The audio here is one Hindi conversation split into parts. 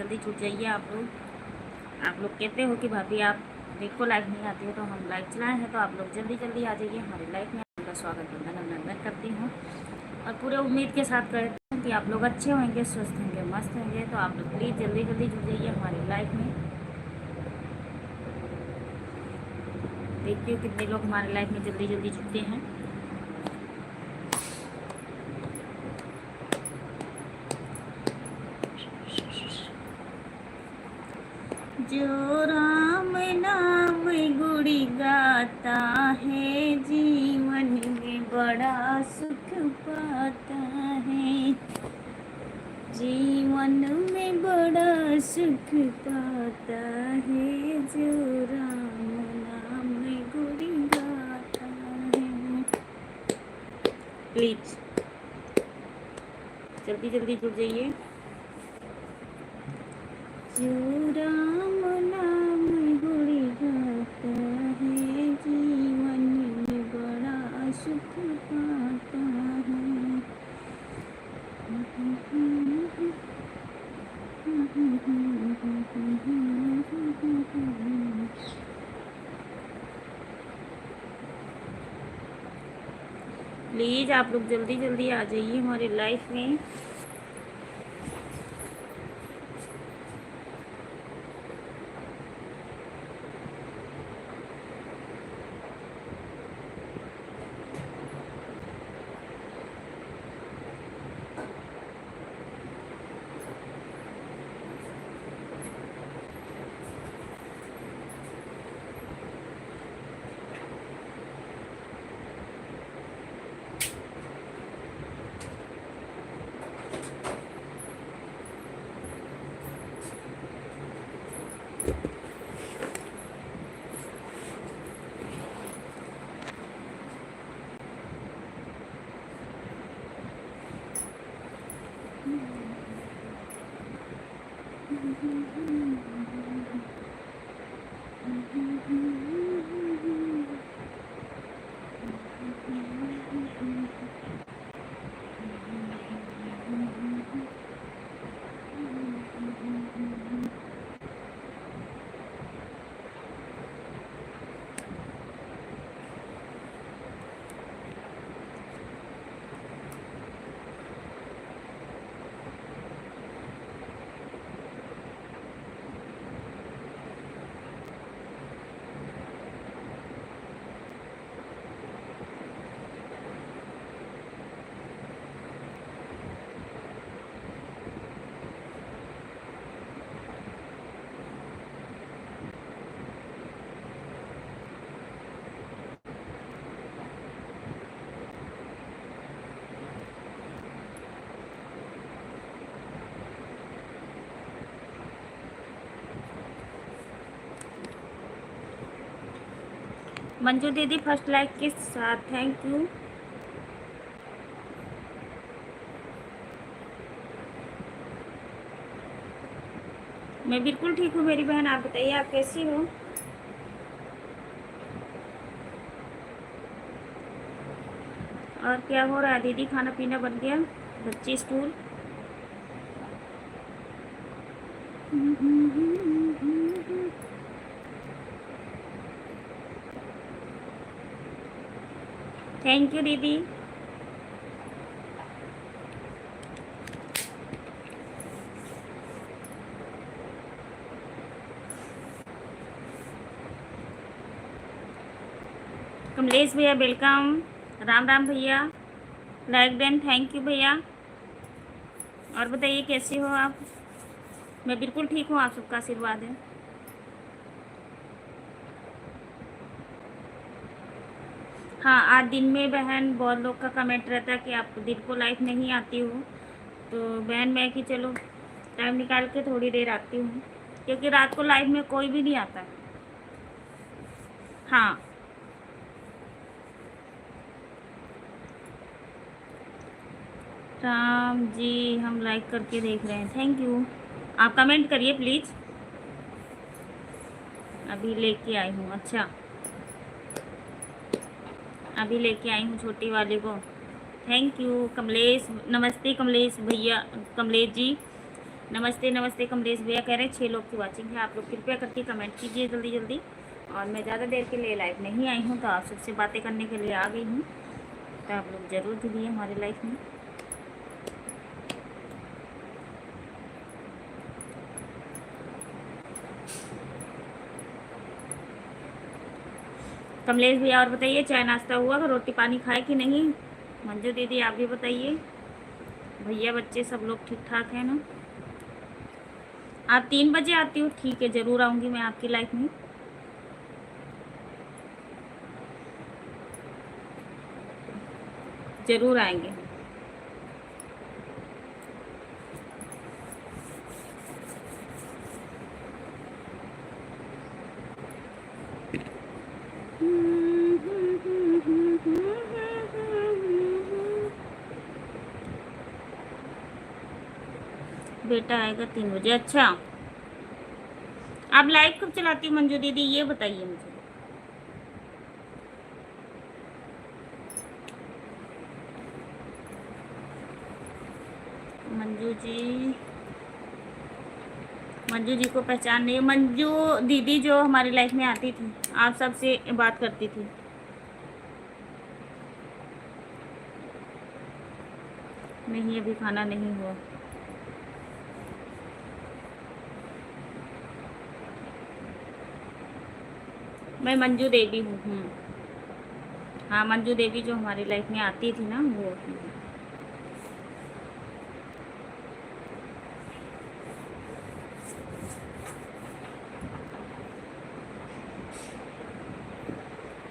जल्दी जुड़ जाइए आप लोग कहते हो कि भाभी आप देखो लाइव नहीं आती हो, तो हम लाइव चलाए हैं, तो आप लोग जल्दी जल्दी आ जाइए हमारे लाइव में। आपका स्वागत वंदन अभिनंदन करती हूँ और पूरे उम्मीद के साथ करती हूँ कि आप लोग अच्छे होंगे, स्वस्थ होंगे, मस्त होंगे। तो आप लोग प्लीज़ जल्दी जल्दी जुड़ जाइए हमारे लाइव में। देखती हूँ कितने लोग हमारे लाइव में जल्दी जल्दी जुड़ते हैं। जो राम नाम गुड़ी गाता है, जीवन में बड़ा सुख पाता है, जीवन में बड़ा सुख पाता है, जो राम नाम गुड़ी गाता है। प्लीज जल्दी जल्दी जुड़ जाइए। जो राम नाम गुड़ी गाता है, जीवन में बड़ा सुख पाता है। प्लीज़ आप लोग जल्दी जल्दी आ जाइए हमारे लाइफ में। मंजू दीदी फर्स्ट लाइक के साथ थैंक यू। मैं बिल्कुल ठीक हूँ मेरी बहन, आप बताइए आप कैसी हो। और क्या हो रहा है दीदी, खाना पीना बन गया, बच्चे स्कूल? थैंक यू दीदी। कमलेश भैया वेलकम, राम राम भैया, लाइक देन थैंक यू भैया। और बताइए कैसे हो आप? मैं बिल्कुल ठीक हूँ, आप सबका आशीर्वाद है। हाँ, आज दिन में बहन बहुत लोग का कमेंट रहता है कि आप दिन को लाइव नहीं आती हो, तो बहन मैं कि चलो टाइम निकाल के थोड़ी देर आती हूँ, क्योंकि रात को लाइव में कोई भी नहीं आता। हाँ राम जी, हम लाइक करके देख रहे हैं, थैंक यू। आप कमेंट करिए प्लीज़। अभी लेके आई हूँ, अच्छा अभी लेके आई हूँ छोटी वाले को, थैंक यू कमलेश। नमस्ते कमलेश भैया, कमलेश जी नमस्ते नमस्ते कमलेश भैया कह रहे हैं 6 लोग की वॉचिंग है। आप लोग कृपया करके कमेंट कीजिए जल्दी जल्दी। और मैं ज़्यादा देर के लिए लाइव नहीं आई हूँ, तो आप सबसे बातें करने के लिए आ गई हूँ, तो आप लोग ज़रूर जुड़िए हमारे लाइफ में। कमलेश भैया और बताइए, चाय नाश्ता हुआ, रोटी पानी खाए कि नहीं? मंजू दीदी आप भी बताइए। भैया बच्चे सब लोग ठीक ठाक हैं ना? आप 3 बजे आती हो? ठीक है, ज़रूर आऊँगी मैं आपकी लाइफ में। ज़रूर आएंगे। बेटा आएगा 3 बजे। अच्छा, आप लाइव कब चलाती हो मंजू दीदी, ये बताइए मुझे। मंजू जी, मंजू जी को पहचान नहीं है? मंजू दीदी जो हमारी लाइफ में आती थी, आप सबसे बात करती थी। नहीं, अभी खाना नहीं हुआ। मैं मंजू देवी हूँ। हाँ, मंजू देवी जो हमारी लाइफ में आती थी ना, वो हूँ।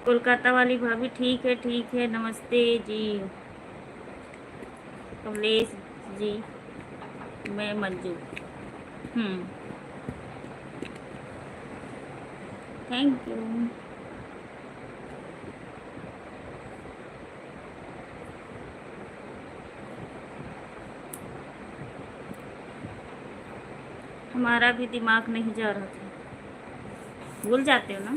कोलकाता वाली भाभी ठीक है, नमस्ते जी। कमलेश जी, मैं मंजू। Thank you. हमारा भी दिमाग नहीं जा रहा था। भूल जाते हो ना?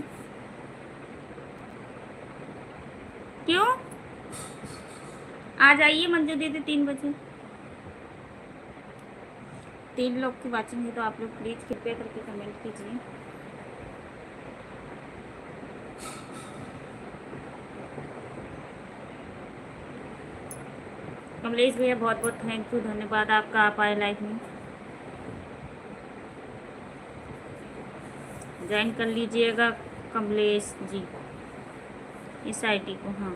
क्यों? आ जाइए मंजू दीदी 3 बजे। 3 लोग की वाचिंग है, तो आप लोग प्लीज़ कृपया करके कमेंट कीजिए। कमलेश भैया बहुत बहुत थैंक यू, धन्यवाद आपका, आप आए लाइफ में। ज्वाइन कर लीजिएगा कमलेश जी इस आईडी को। हाँ,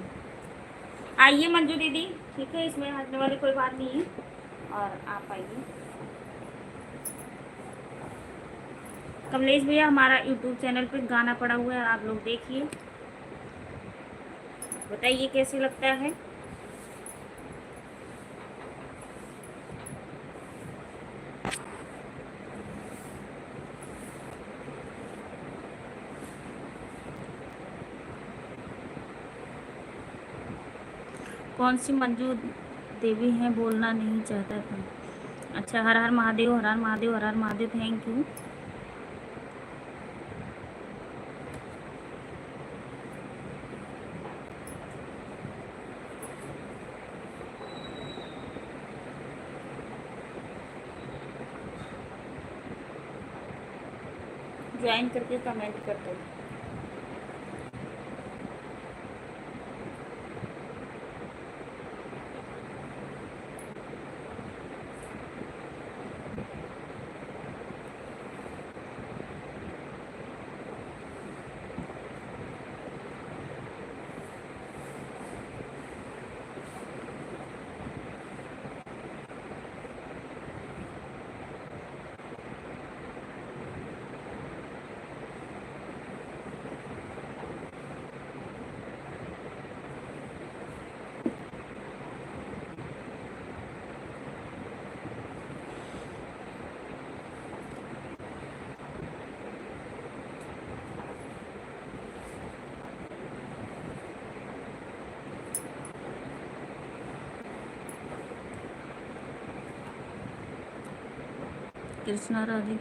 आइए मंजू दीदी, ठीक है, इसमें हंसने वाली कोई बात नहीं है। और आप आइए। कमलेश भैया हमारा यूट्यूब चैनल पे गाना पड़ा हुआ है, आप लोग देखिए, बताइए कैसे लगता है। कौन सी मंजू देवी हैं, बोलना नहीं चाहता था? अच्छा, हर Har Mahadev, Har Har Mahadev, Har Har Mahadev, thank you. Join करके कमेंट कर दो। कृष्णा राधे।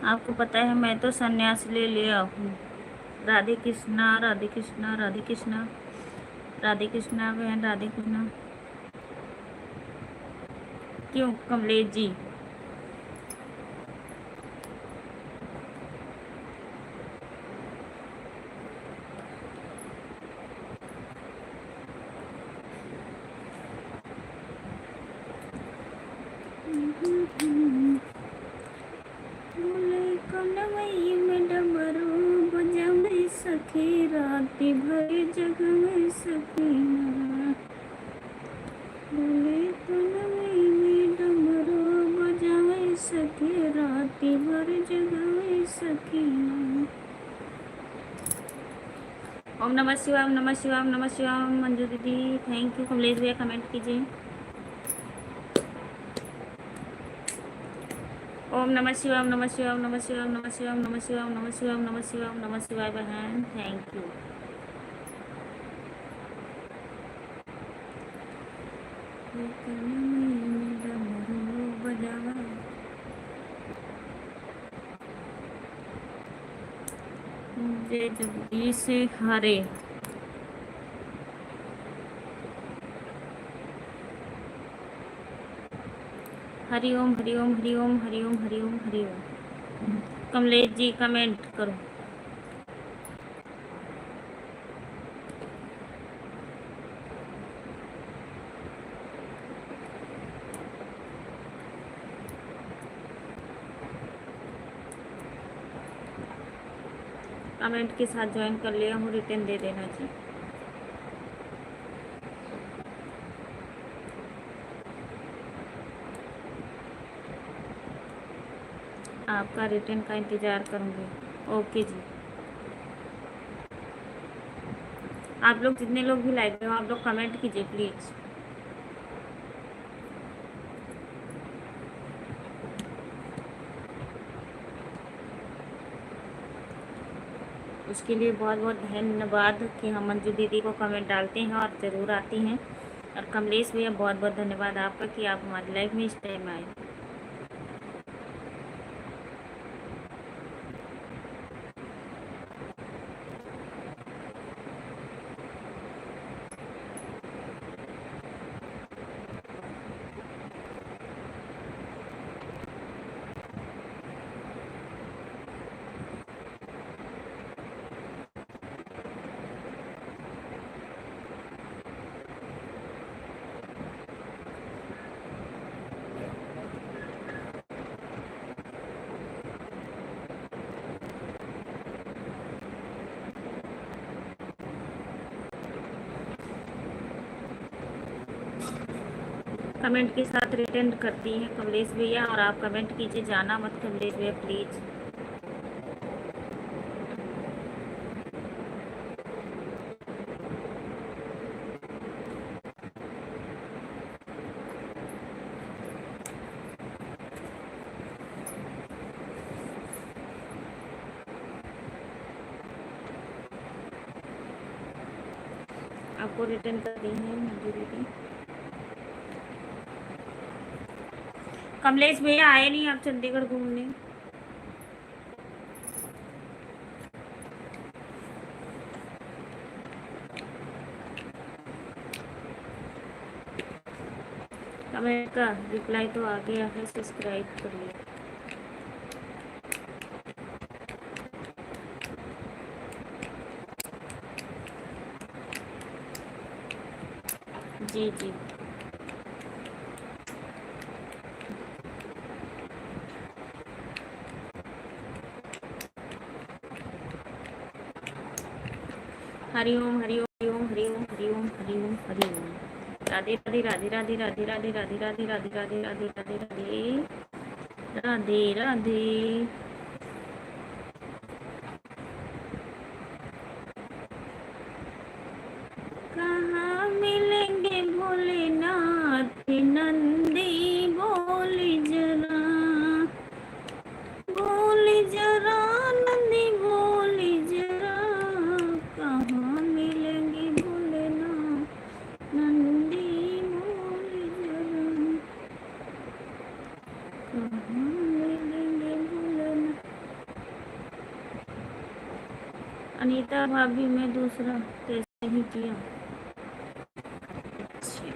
आपको पता है मैं तो संन्यास ले लिया हूँ। राधे कृष्णा राधे कृष्णा राधे कृष्णा राधे कृष्णा बहन राधे कृष्णा। क्यों कमलेश जी? बोले कनवई में डमरू बजावे सखी राती भर जगवे सखीना। बोले कनवई में डमरू बजावे सखी राती भर जगवे सखीना। ओम नमः शिवाय ओम नमः शिवाय ओम नमः शिवाय। मंजू दीदी थैंक यू। कमलेश भैया कमेंट कीजिए। ओम नमः शिवाय ओम नमः शिवाय ओम नमः शिवाय ओम नमः शिवाय ओम नमः शिवाय ओम नमः शिवाय ओम नमः शिवाय ओम नमः शिवाय बहन थैंक यू। जय जगदीश हरे। हरि ओम हरि ओम हरि ओम हरि ओम हरि ओम हरि ओम। कमलेश जी कमेंट करो। कमेंट के साथ ज्वाइन कर लिया हूँ, रिटर्न दे देना जी। आपका रिटर्न का इंतज़ार करूँगी। ओके जी। आप लोग जितने लोग भी लाइव में हो आप लोग कमेंट कीजिए प्लीज़। उसके लिए बहुत बहुत धन्यवाद कि हम मंजू दीदी को कमेंट डालते हैं और ज़रूर आती हैं। और कमलेश भैया बहुत बहुत धन्यवाद आपका कि आप हमारी लाइफ में इस टाइम आए। कमेंट के साथ रिटर्न करती हैं कमलेश भैया। और आप कमेंट कीजिए, जाना मत कमलेश भैया प्लीज़। आपको रिटर्न कर दी है मंजू दीदी। कमलेश भैया आए नहीं आप चंडीगढ़ घूमने? कमेंट का रिप्लाई तो आ गया है, सब्सक्राइब कर लिया। जी जी। हरि ओम हरि ओम हरि ओम हरि ओम हरि ओम हरि ओम। राधे राधे राधे राधे राधे राधे राधे राधे राधे राधे राधे राधे राधे राधे राधे। कहाँ मिलेंगे भोलेनाथ नंदी? बोली जरा बोली जरा नंदी बोली जरा। कहाँ मिलेंगे भोलेनाथ नंदी बोली जरा। कहाँ मिलेंगे भोलेनाथ अनीता भाभी मैं दूसरा टेस्ट नहीं किया। अच्छा,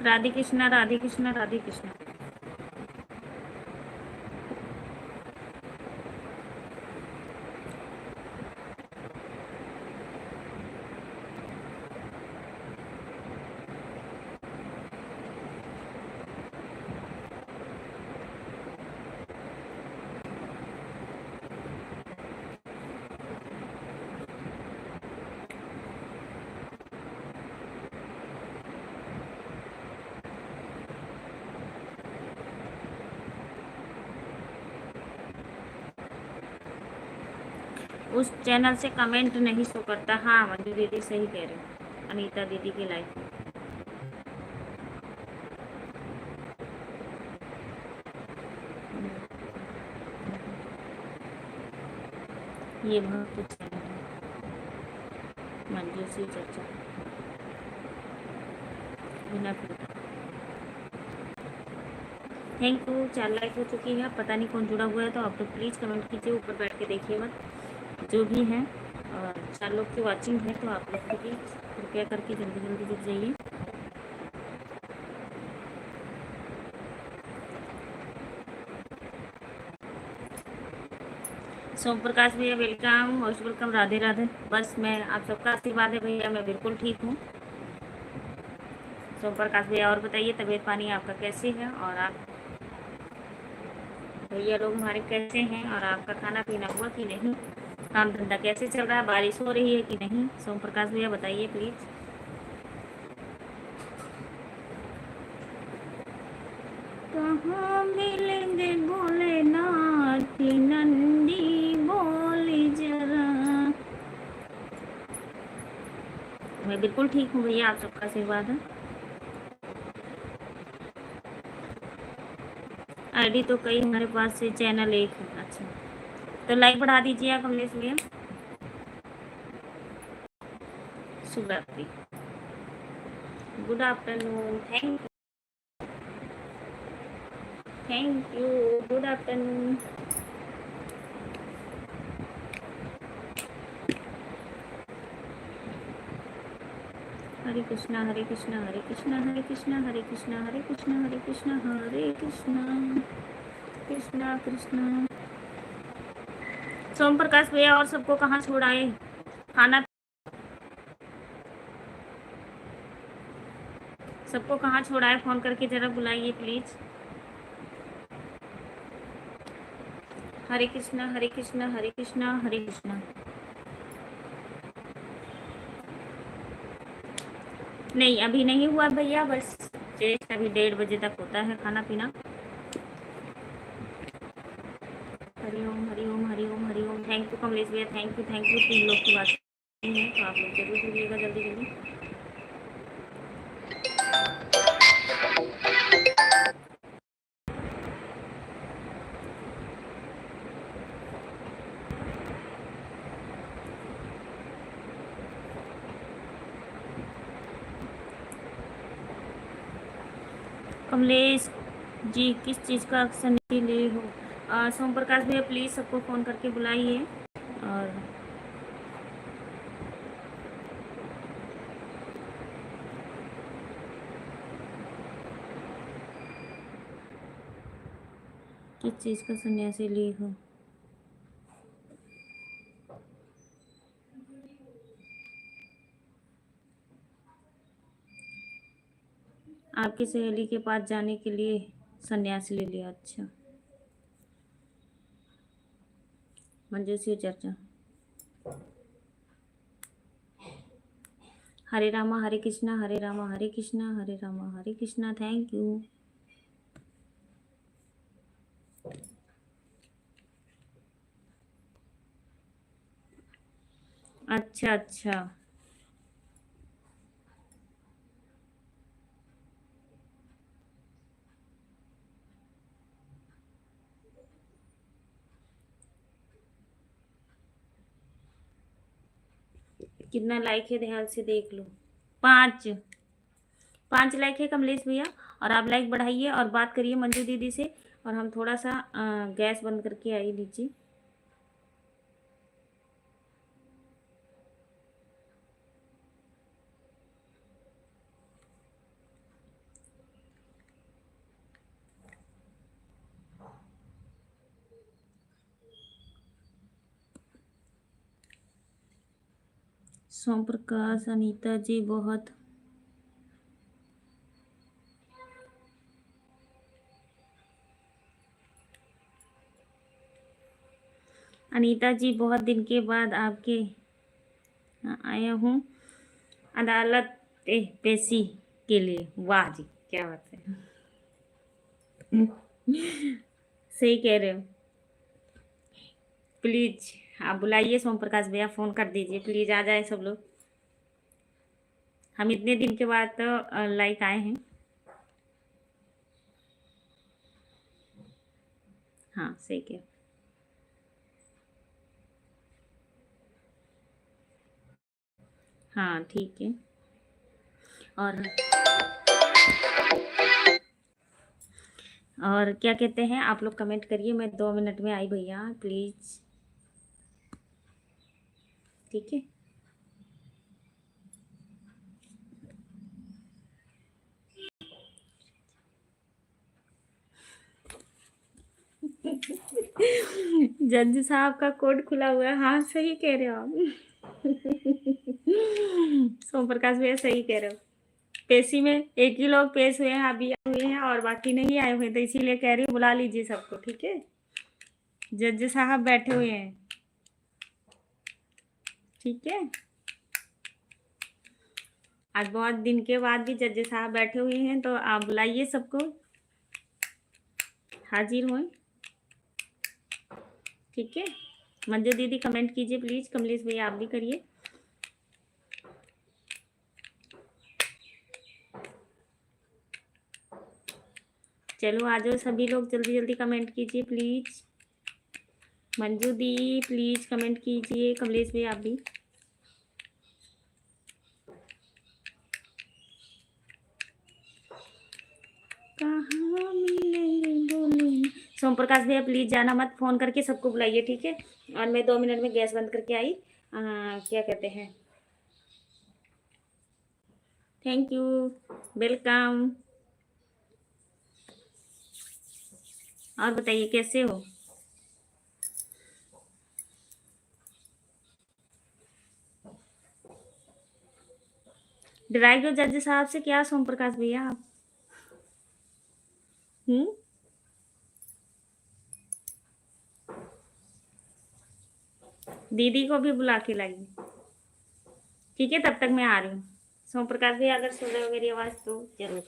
राधे कृष्णा राधे कृष्णा राधे कृष्णा। उस चैनल से कमेंट नहीं शो करता। हाँ मंजू दीदी सही कह रहे हो, अनीता दीदी की लाइफ। ये बहुत कुछ है मंजू सी चर्चा बिना फिल्टर। थैंक यू, 4 लाइक हो चुकी है। पता नहीं कौन जुड़ा हुआ है, तो आप लोग प्लीज़ कमेंट कीजिए, ऊपर बैठ के देखिए मत जो भी है। और 4 लोग की वॉचिंग है, तो आप लोग भी कृपया करके जल्दी जल्दी जुड़ जाइए। सोम प्रकाश भैया welcome, most welcome, Radhe Radhe. बस मैं आप सबका आशीर्वाद है भैया, मैं बिल्कुल ठीक हूँ। सोम प्रकाश भैया और बताइए तबीयत पानी आपका कैसे है, और आप भैया लोग हमारे कैसे हैं, और आपका खाना पीना हुआ कि नहीं, काम धंधा कैसे चल रहा है, बारिश हो रही है कि नहीं। सोम प्रकाश भैया बताइए प्लीज़। कहाँ मिलेंगे भोलेनाथ की नंदी बोली जरा। मैं बिल्कुल ठीक हूँ भैया, आप सबका आशीर्वाद है। आईडी तो कई हमारे पास से, चैनल एक है। अच्छा, तो लाइक बढ़ा दीजिए आप कमलेश भैया। शुभ रात्रि, good afternoon, thank you, good afternoon. Hare Krishna Hare Krishna Hare Krishna Hare Krishna Hare Krishna Hare Krishna Hare Krishna Hare Krishna Krishna Krishna. Som Prakash भैया और सबको कहाँ छोड़ाए खाना, सबको कहाँ छोड़ाए, फोन करके जरा बुलाइए प्लीज। हरे कृष्णा हरे कृष्णा हरे कृष्णा हरे कृष्णा। नहीं अभी नहीं हुआ भैया, बस जस्ट अभी 1:30 बजे तक होता है खाना पीना। हरिओम हरिओम हरिओम हरिओम। थैंक यू कमलेश भैया, थैंक यू 3 लोग की बात है, तो आप लोग जरूर जुड़िएगा जल्दी जल्दी। कमलेश जी किस चीज़ का एक्शन ले हो। सोम प्रकाश भैया प्लीज़ सबको फ़ोन करके बुलाइए। और किस चीज़ का सन्यासी ली हो। आपकी सहेली के पास जाने के लिए सन्यास ले लिया। अच्छा, मंजूसी चर्चा। हरे रामा हरे कृष्णा हरे रामा हरे कृष्णा हरे रामा हरे कृष्णा। Thank you. अच्छा अच्छा, कितना लाइक है ध्यान से देख लो। 5। 5 लाइक है कमलेश भैया, और आप लाइक बढ़ाइए और बात करिए मंजू दीदी से। और हम थोड़ा सा गैस बंद करके आई लीजिए। सोम प्रकाश, अनीता जी बहुत, अनीता जी बहुत दिन के बाद आपके आया हूँ अदालत पेशी के लिए। वाह जी, क्या बात है। सही कह रहे हो। प्लीज आप बुलाइए सोम प्रकाश भैया, फोन कर दीजिए प्लीज, आ जाए सब लोग। हम इतने दिन के बाद तो लाइक आए हैं। हाँ सही कह, हाँ ठीक है। और क्या कहते हैं, आप लोग कमेंट करिए। मैं 2 मिनट में आई भैया, प्लीज। ठीक है। जज साहब का कोड खुला हुआ है। हाँ सही कह रहे हो आप। सोम प्रकाश भैया सही कह रहे हो। पेशी में एक ही लोग पेश हुए हैं, अभी आए हुए हैं, और बाकी नहीं आए हुए, तो इसीलिए कह रही हूँ बुला लीजिए सबको। ठीक है, जज साहब बैठे हुए हैं। ठीक है, आज बहुत दिन के बाद भी जज साहब बैठे हुए हैं, तो आप बुलाइए सबको, हाजिर हों। ठीक है, मंजू दीदी कमेंट कीजिए प्लीज, कमलेश भैया आप भी करिए। चलो आ जाओ सभी लोग, जल्दी जल्दी कमेंट कीजिए please. Manju the please comment कीजिए, कमलेश भैया आप भी। कहाँ मिलेंगे बोलेंगे। सोम प्रकाश भैया प्लीज जाना मत, फोन करके सबको बुलाइए। ठीक है, और मैं 2 मिनट में गैस बंद करके आई। क्या कहते हैं, थैंक यू, वेलकम। और बताइए कैसे हो। डराई गए जज साहब से क्या सोम प्रकाश भैया आप? दीदी को भी बुला के लाइए। ठीक है, तब तक मैं आ रही हूँ। सोम प्रकाश भैया अगर सुन रहे हो मेरी आवाज़ तो जरूर।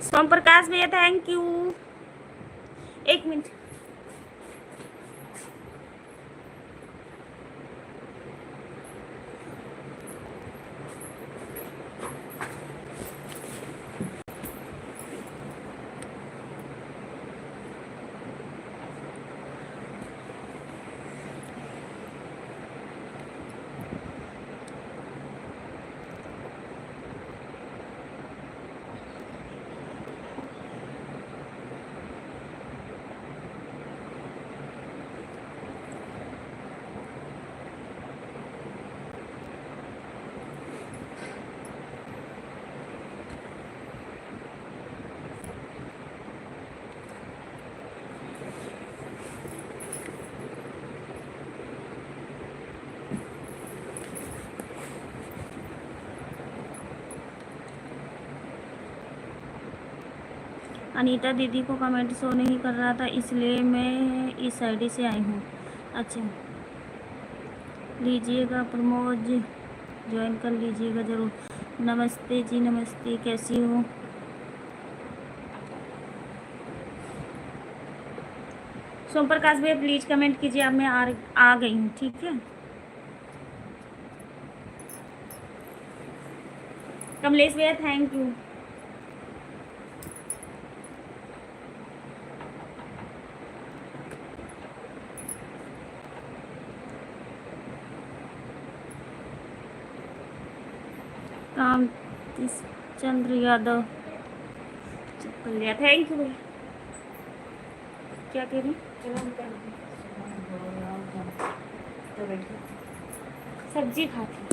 सोम प्रकाश भैया थैंक यू। एक मिनट। अनीता दीदी को कमेंट शो नहीं कर रहा था, इसलिए मैं इस आईडी से आई हूँ। अच्छा, लीजिएगा प्रमोद, ज्वाइन कर लीजिएगा ज़रूर। नमस्ते जी, नमस्ते, कैसी हो? सोम प्रकाश भैया प्लीज़ कमेंट कीजिए, अब मैं आ गई हूँ, ठीक है। कमलेश भैया थैंक यू। काम चंद्र यादव भैया थैंक यू भैया। क्या कह रही? सब्जी खाती।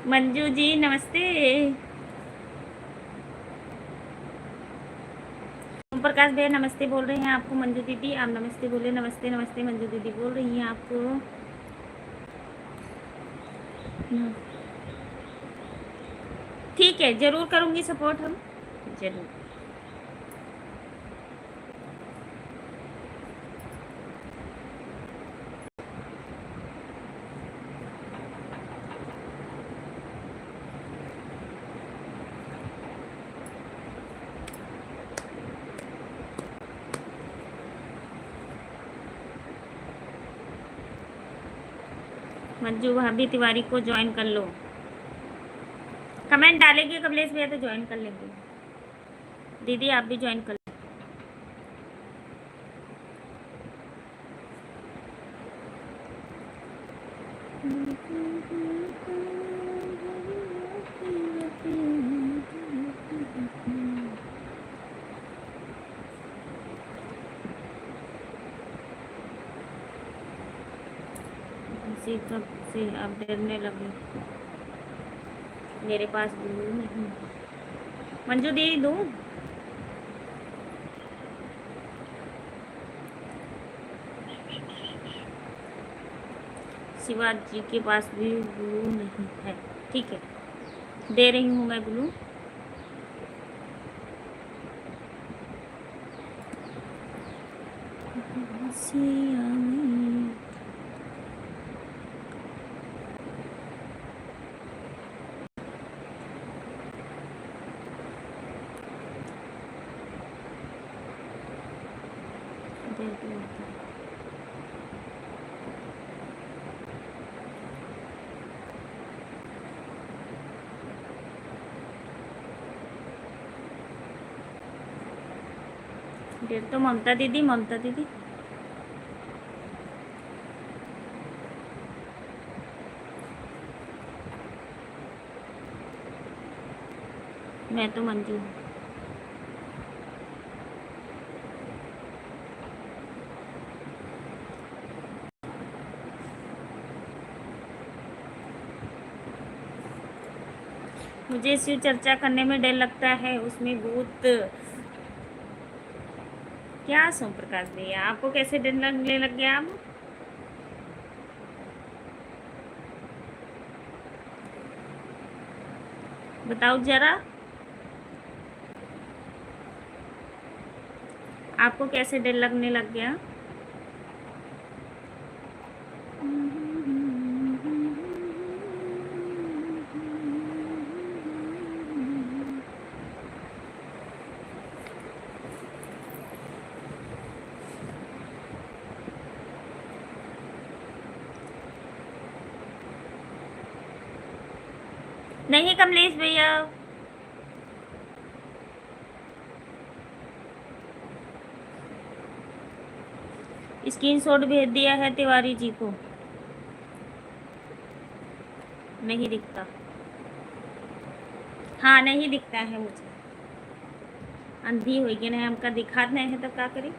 मंजू जी नमस्ते। ओम प्रकाश भैया नमस्ते बोल रहे हैं आपको। मंजू दीदी आप नमस्ते बोले। नमस्ते नमस्ते मंजू दीदी बोल रही हैं आपको। ठीक है, ज़रूर करूँगी सपोर्ट हम, ज़रूर। मंजू भाभी तिवारी को ज्वाइन कर लो। कमेंट डालेंगे कमलेश भैया तो ज्वाइन कर लेंगे। दीदी आप भी ज्वाइन कर लो। इसी सब से अब डरने लगी। मेरे पास ब्लू नहीं। मंजू दीदी दूँ? शिवाजी के पास भी ब्लू नहीं है, ठीक है, दे रही हूँ मैं ब्लू। डेढ़ तो ममता दीदी, ममता दीदी। मैं तो मंजू हूँ। मुझे शिव चर्चा करने में डर लगता है, उसमें भूत। क्या सोम प्रकाश भैया, आपको कैसे डर लगने लग गया अब? बताओ जरा, आपको कैसे डर लगने लग गया? नहीं कमलेश भैया, स्क्रीनशॉट भेज दिया है तिवारी जी को। नहीं दिखता। हाँ नहीं दिखता है मुझे, अंधी हो गई ना, हमका दिखा नहीं है तो क्या करी।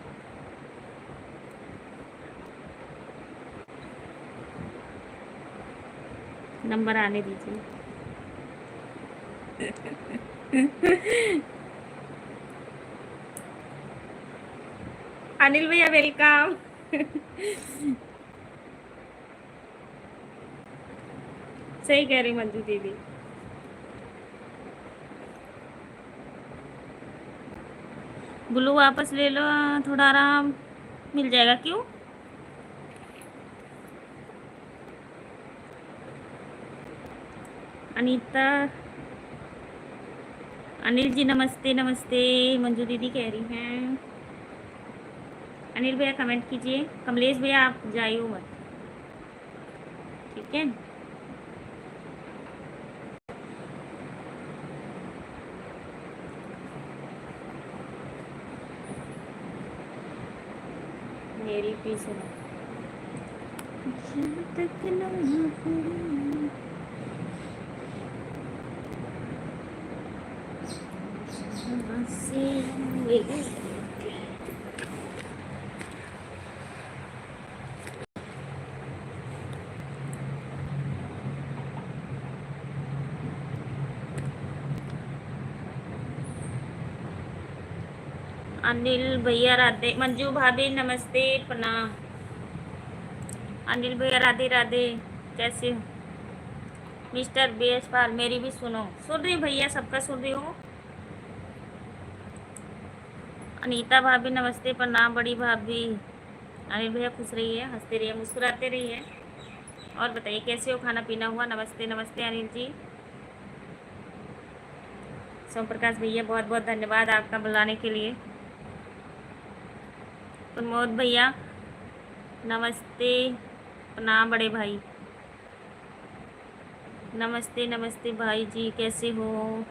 नंबर आने दीजिए। अनिल भैया वेलकम। सही कह रही मंजू दीदी। ब्लू वापस ले लो, थोड़ा आराम मिल जाएगा। क्यों? अनीता, अनिल जी नमस्ते नमस्ते, मंजू दीदी कह रही हैं। अनिल भैया कमेंट कीजिए। कमलेश भैया आप जाइए मत, ठीक है। मेरी पीस तक अनिल भैया राधे, मंजू भाभी नमस्ते प्रणाम। अनिल भैया राधे राधे, कैसे हो? मिस्टर बीएस पाल, मेरी भी सुनो। सुन रही भैया, सबका सुन रही हो। अनीता भाभी नमस्ते प्रणाम, बड़ी भाभी। अनिल भैया खुश रहिए, हंसते रहिए, मुस्कुराते रहिए। और बताइए कैसे हो, खाना पीना हुआ? नमस्ते नमस्ते अनिल जी। सोम प्रकाश भैया बहुत बहुत धन्यवाद आपका बुलाने के लिए। प्रमोद भैया नमस्ते प्रणाम, बड़े भाई नमस्ते नमस्ते भाई जी, कैसे हो?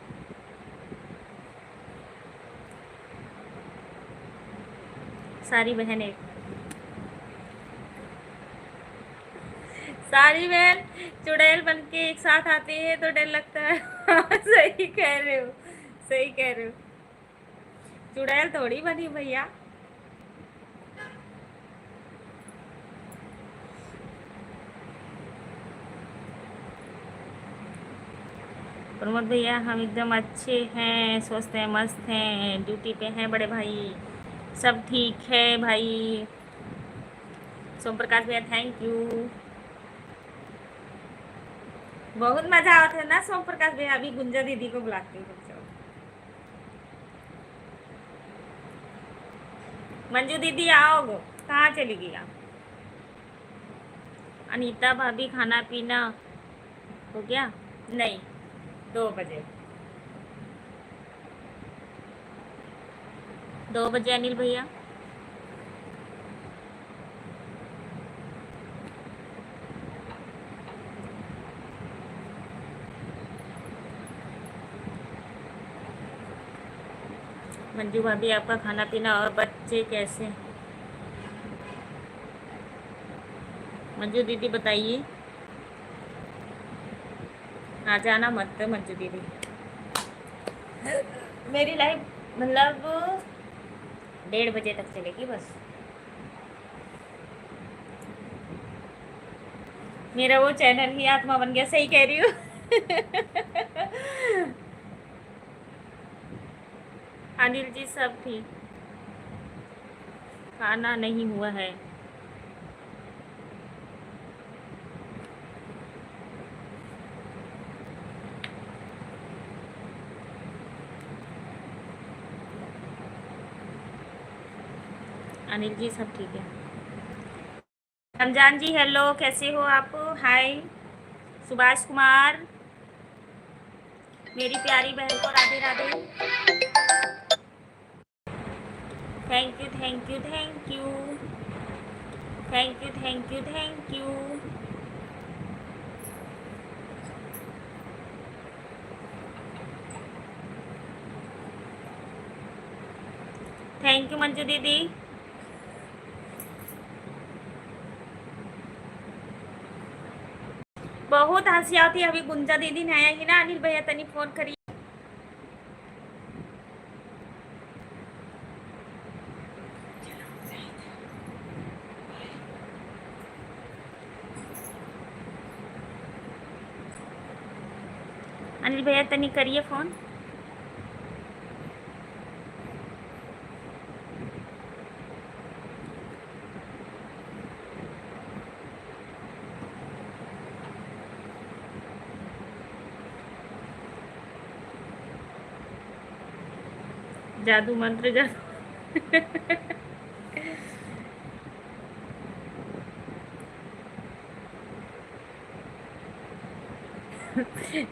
सारी बहनें, सारी बहन चुड़ैल बन के एक साथ आती है तो डर लगता है। सही कह रहे हो, सही कह रहे हो। चुड़ैल थोड़ी बनी भैया। प्रमोद भैया हम एकदम अच्छे हैं, स्वस्थ हैं, मस्त हैं, ड्यूटी पे हैं बड़े भाई, सब ठीक है भाई। सोम प्रकाश भैया थैंक यू। बहुत मजा आता है ना सोम प्रकाश भैया। अभी गुंजा दीदी को बुलाती हूँ। मंजू दीदी आओ, कहाँ चली गई आप? अनीता भाभी खाना पीना हो गया? नहीं, 2 बजे। 2 बजे अनिल भैया। मंजू भाभी आपका खाना पीना और बच्चे कैसे? मंजू दीदी बताइए। आ जाना मत मंजू दीदी। मेरी लाइफ मतलब 1:30 बजे तक चलेगी बस। मेरा वो चैनल ही आत्मा बन गया, सही कह रही हूँ। अनिल जी सब ठीक। खाना नहीं हुआ है। अनिल जी सब ठीक है। रमजान जी हेलो, कैसे हो आप? हाय। सुभाष कुमार, मेरी प्यारी बहन को Radhe Radhe. Thank you thank you thank you thank you thank you thank you. Thank you Manju दीदी। बहुत हंसी आती है। अभी गुंजा दीदी ने आया ही ना, अनिल भैया तनी फोन करी। अनिल भैया तनी करिए फोन। जादू मंत्र जादू।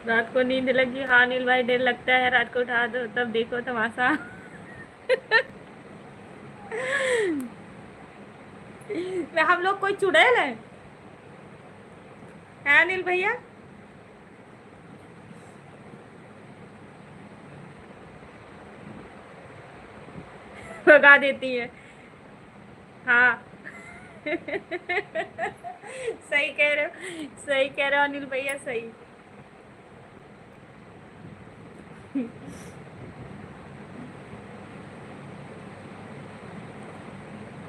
रात को नींद लगी, हाँ अनिल भाई डर लगता है, रात को उठा दो तब देखो तमाशा। हम लोग कोई चुड़ैल है अनिल भैया? भगा देती है। हाँ। सही कह रहे हो, सही कह रहे हो अनिल भैया, सही।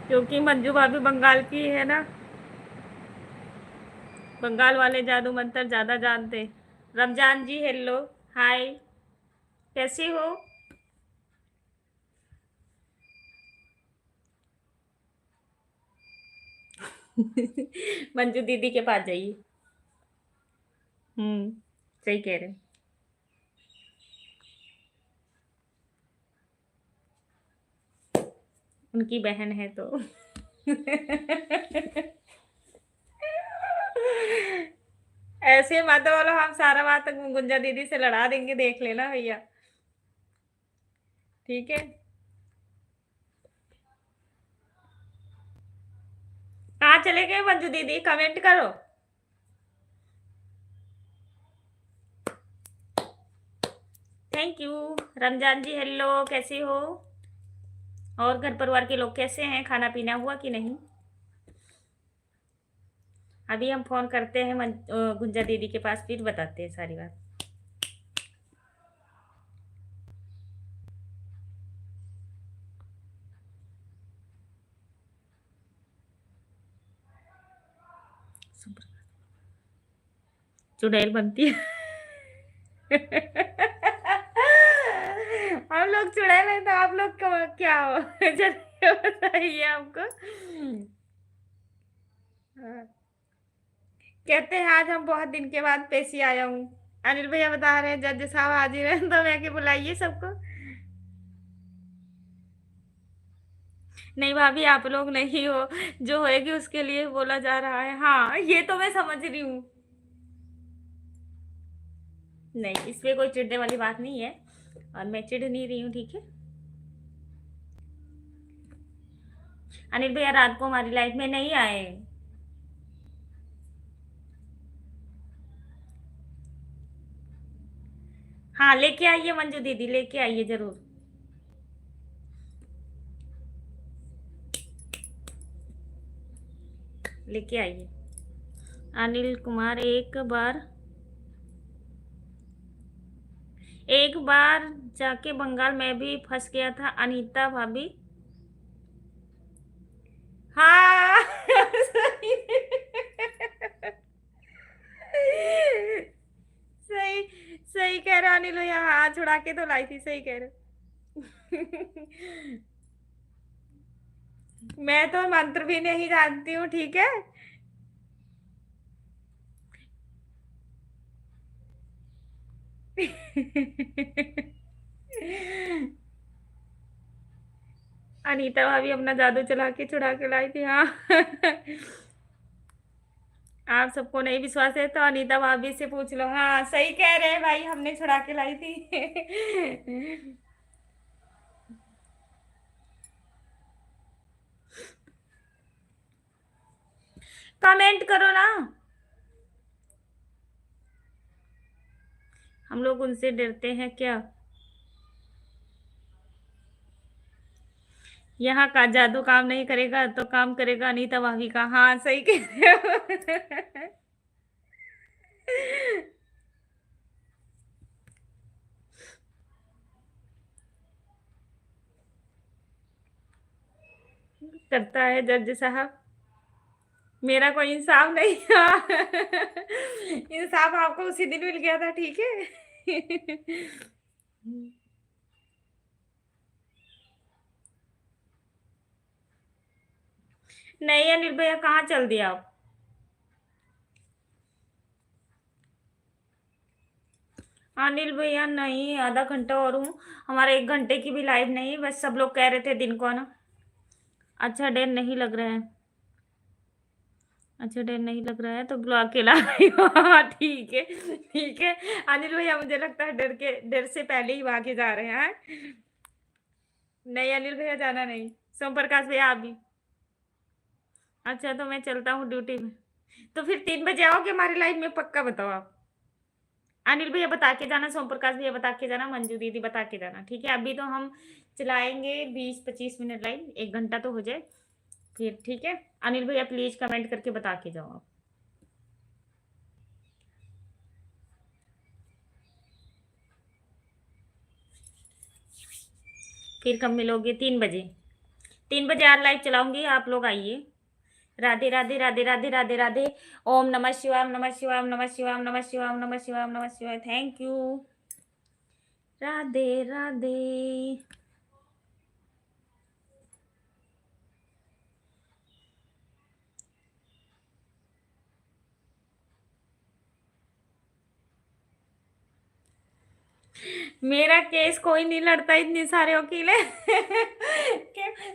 क्योंकि मंजू भाभी बंगाल की है ना, बंगाल वाले जादू मंत्र ज्यादा जानते। रमजान जी हेलो, हाय, कैसी हो? मंजू दीदी के पास जाइए। सही कह रहे हैं। उनकी बहन है तो। ऐसे मत बोलो, हम सारा बात गुंजा दीदी से लड़ा देंगे, देख लेना भैया। ठीक है। कहाँ चले गए मंजू दीदी, कमेंट करो। Thank you. Ramzan ji hello, कैसे हो? और घर परिवार के लोग कैसे हैं? खाना पीना हुआ कि नहीं? अभी हम फोन करते हैं गुंजा दीदी के पास, फिर बताते हैं सारी बात। चुड़ैल बनती है। हम लोग चुड़ैल हैं तो आप लोग क्या हो? चलिए बताइए हमको। हाँ। कहते हैं आज हम बहुत दिन के बाद पेशी आया हूँ। अनिल भैया बता रहे हैं जज साहब हाजिर हैं, तो मैं के बुलाइए सबको। नहीं भाभी, आप लोग नहीं हो, जो होएगी उसके लिए बोला जा रहा है। हाँ ये तो मैं समझ रही हूँ। नहीं, इसमें कोई चिढ़ने वाली बात नहीं है, और मैं चिढ़ नहीं रही हूँ, ठीक है। अनिल भैया रात को हमारी लाइफ में नहीं आए। हाँ लेके आइए मंजू दीदी, लेके आइए जरूर। लेके आइए। अनिल कुमार, एक बार जाके बंगाल में भी फंस गया था अनीता भाभी। हाँ सही सही सही कह रहे हो अनिल भैया, हाँ छुड़ा के तो लाई थी, सही कह रहे हो। मैं तो मंत्र भी नहीं जानती हूँ, ठीक है। अनीता भाभी अपना जादू चला के छुड़ा के लाई थी, हाँ। आप सबको नहीं विश्वास है तो अनीता भाभी से पूछ लो, हाँ सही कह रहे हैं भाई, हमने छुड़ा के लाई थी। कमेंट करो ना। हम लोग उनसे डरते हैं क्या? यहाँ का जादू काम नहीं करेगा तो काम करेगा अनीता भाभी का, हाँ सही कह रहे हो। करता है जज साहब, मेरा कोई इंसाफ नहीं था। इंसाफ आपको उसी दिन मिल गया था, ठीक है। नहीं अनिल भैया, कहाँ चल दिया आप? अनिल भैया नहीं, आधा घंटा और हूँ, हमारा 1 घंटे की भी लाइव नहीं, बस सब लोग कह रहे थे दिन को ना। अच्छा डर नहीं लग रहा है, अच्छा डर नहीं लग रहा है तो ब्लॉक के ला रही हो। हाँ ठीक है, ठीक है। अनिल भैया मुझे लगता है डर से पहले ही भागे जा रहे हैं। नहीं अनिल भैया जाना नहीं। सोम प्रकाश भैया आप भी? अच्छा तो मैं चलता हूँ ड्यूटी में। तो फिर 3 बजे आओगे हमारी लाइव में, पक्का बताओ आप। अनिल भैया बता के जाना, सोम प्रकाश भैया बता के जाना, मंजू दीदी बता के जाना, ठीक है। अभी तो हम चलाएंगे 20-25 मिनट लाइव, 1 घंटा तो हो जाए फिर, ठीक है। अनिल भैया प्लीज कमेंट करके बता के जाओ आप। फिर कब मिलोगे? 3 बजे। 3 बजे यार लाइव चलाऊंगी, आप लोग आइए। राधे राधे राधे राधे राधे राधे। ओम नमः शिवाय, नमः शिवाय, नमः शिवाय, नमः शिवाय, नमः शिवाय, नमः शिवाय। Thank you. राधे राधे। मेरा केस कोई नहीं लड़ता, इतने सारे वकील है।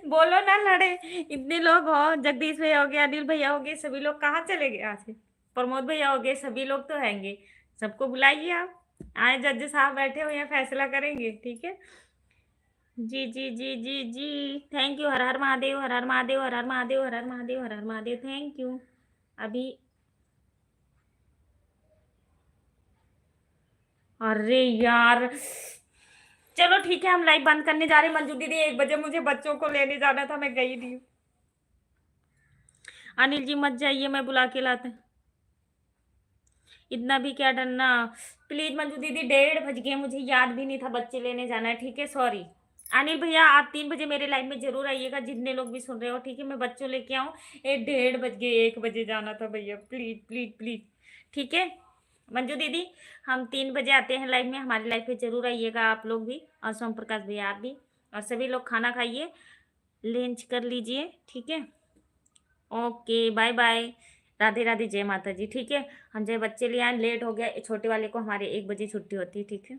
बोलो ना लड़े। इतने लोग हो, जगदीश भैया हो गए, अनिल भैया हो गए, सभी लोग कहाँ चले गए आज से? प्रमोद भैया हो गए, सभी लोग तो हैंगे। सबको बुलाइए आप। आए जज साहब बैठे हुए हैं, फैसला करेंगे, ठीक है। जी जी जी जी जी। Thank you. Har Har Mahadev, Har Har Mahadev, Har Har Mahadev, Har Har Mahadev, Har Har Mahadev. Thank you. अभी अरे यार, चलो ठीक है, हम लाइव बंद करने जा रहे हैं। मंजू दीदी 1 बजे मुझे बच्चों को लेने जाना था, मैं गई नहीं। अनिल जी मत जाइए, मैं बुला के लाते। इतना भी क्या डरना। प्लीज मंजू दीदी, 1:30 बज गए, मुझे याद भी नहीं था बच्चे लेने जाना है, ठीक है, सॉरी। अनिल भैया आप 3 बजे मेरे लाइव में जरूर आइएगा, जितने लोग भी सुन रहे हो, ठीक है। मैं बच्चों लेके आऊँ, 1:30 बज गए, 1 बजे जाना था भैया, प्लीज प्लीज प्लीज, ठीक है। मंजू दीदी, हम 3 बजे आते हैं लाइव में, हमारे लाइव पे जरूर आइएगा आप लोग भी, और सोम प्रकाश भैया आप भी, और सभी लोग खाना खाइए, लंच कर लीजिए, ठीक है। Okay bye bye. Radhe Radhe, जय माता जी, ठीक है। हम जय बच्चे ले आए, लेट हो गया, छोटे वाले को हमारे 1 बजे छुट्टी होती है, ठीक है।